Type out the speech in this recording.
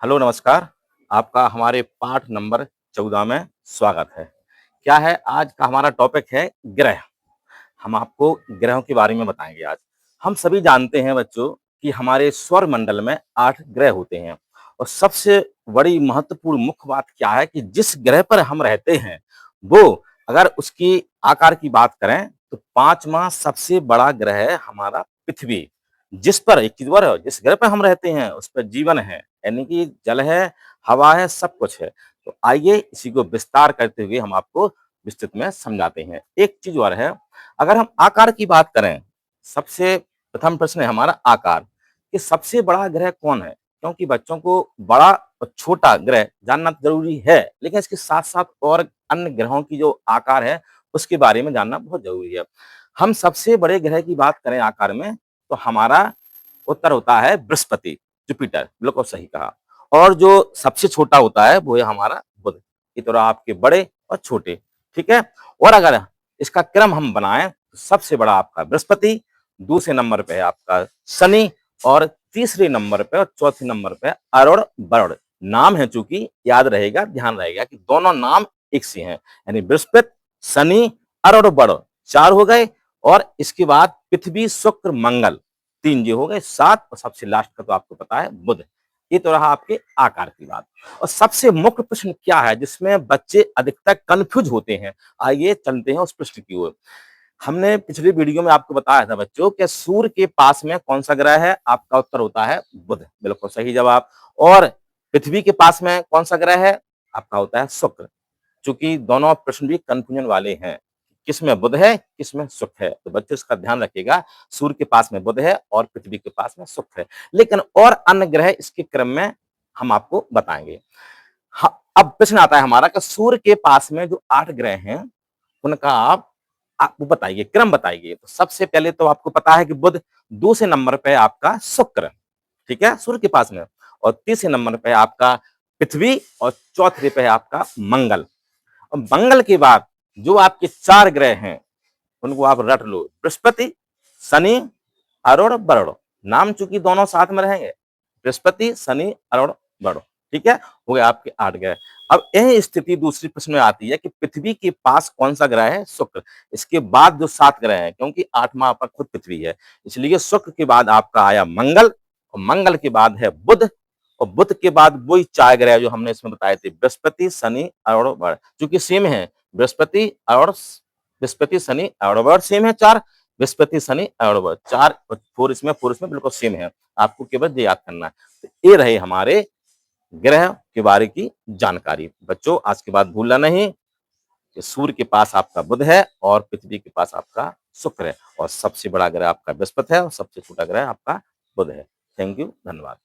Hello नमस्कार। आपका हमारे पाठ नंबर 14 में स्वागत है। क्या है आज का हमारा टॉपिक है ग्रह। हम आपको ग्रहों के बारे में बताएँगे आज। हम सभी जानते हैं बच्चों कि हमारे सौरमंडल में 8 ग्रह होते हैं और सबसे बड़ी महत्वपूर्ण मुख्य बात क्या है कि जिस ग्रह पर हम रहते हैं, वो अगर उसकी आकार की बात करें तो 5वाँ सबसे बड़ा ग्रह है हमारा पृथ्वी। जिस पर एक चीज़ और है, जिस ग्रह पे हम रहते हैं उस पे जीवन है, यानी कि जल है, हवा है, सब कुछ है। तो आइए इसी को विस्तार करते हुए हम आपको विस्तृत में समझाते हैं। एक चीज़ और है, अगर हम आकार की बात करें, सबसे प्रथम प्रश्न है हमारा आकार, कि सबसे बड़ा ग्रह कौन है? क्योंकि बच्चों को बड़ा और छोटा ग्रह जानना ज़रूरी है, लेकिन इसके साथ-साथ और अन्य ग्रहों की जो आकार है, उसके बारे में जानना बहुत ज़रूरी है। हम सबसे बड़े ग्रह की बात करें आकार में, तो हमारा उत्तर होता है बृहस्पति, जुपिटर, बिल्कुल सही कहा। और जो सबसे छोटा होता है, वो है हमारा बुध। ये तो रहा आपके बड़े और छोटे, ठीक है? और अगर इसका क्रम हम बनाएँ, तो सबसे बड़ा आपका बृहस्पति, दूसरे नंबर पे है आपका शनि और तीसरे नंबर पे और चौथे नंबर पे अरुण, वरुण। नाम है चूँकि याद रहेगा, ध्यान रहेगा कि दोनों नाम एक से हैं, यानी बृहस्पति, शनि, अरुण, वरुण 4 हो गए और इसके बाद पृथ्वी, शुक्र, मंगल 3 ये हो गए 7 और सबसे लास्ट का तो आपको पता है बुध। ये तो रहा आपके आकार की बात। और सबसे मुख्य प्रश्न क्या है जिसमें बच्चे अधिकतर कन्फ्यूज होते हैं? आइए चलते हैं उस प्रश्न की ओर। हमने पिछली वीडियो में आपको बताया था बच्चों कि सूर्य के पास में कौन-सा ग्रह है? आपका उत्तर होता है बुध, बिल्कुल सही जवाब। और पृथ्वी के पास में कौन-सा ग्रह है? आपका होता है शुक्र। चूँकि दोनों प्रश्न भी कन्फ्यूजन वाले हैं। किसमें बुध है, किसमें शुक्र है? तो बच्चों इसका ध्यान रखिएगा, सूर्य के पास में बुध है और पृथ्वी के पास में शुक्र है। लेकिन और अन्य ग्रह इसके क्रम में हम आपको बताएँगे। ह अब प्रश्न आता है हमारा कि सूर्य के पास में जो 8 ग्रह हैं, उनका आप वो बताइए, क्रम बताइए। तो सबसे पहले तो आपको पता है कि बुध, दूसरे नंबर पे आपका शुक्र, ठीक है? सूर्य के पास में और तीसरे नंबर पे आपका पृथ्वी और चौथे पे है आपका मंगल। और मंगल के बाद जो आपके 4 ग्रह हैं, उनको आप रट लो। बृहस्पति, शनि, अरुण, वरुण। नाम चूँकि दोनों साथ में रहेंगे। बृहस्पति, शनि, अरुण, वरुण। ठीक है? हो गए आपके 8 ग्रह। अब यही स्थिति दूसरे प्रश्न में आती है कि पृथ्वी के पास कौन-सा ग्रह है? शुक्र। इसके बाद जो 7 ग्रह हैं, क्योंकि 8वाँ आपका खुद पृथ्वी है, इसलिए शुक्र के बाद आपका आया मंगल और मंगल के बाद है बुध और बुध के बाद वही 4 ग्रह जो हमने इसमें बताए थे, बृहस्पति, शनि, अरुण, वरुण। चूँकि सेम है, बृहस्पति, अरुण बृहस्पति, शनि, अरुण, वरुण सेम है 4, बृहस्पति, शनि, अरुण, वरुण 4 और 4 इसमें बिल्कुल सेम है। आपको केवल ये याद करना है। तो ये रहे हमारे ग्रह के बारे की जानकारी। बच्चों आज के बाद भूलना नहीं कि सूर्य के पास आपका बुध है और पृथ्वी के पास आपका शुक्र है और सबसे बड़ा ग्रह आपका बृहस्पति है और सबसे छोटा ग्रह आपका बुध है। थैंक यू, धन्यवाद।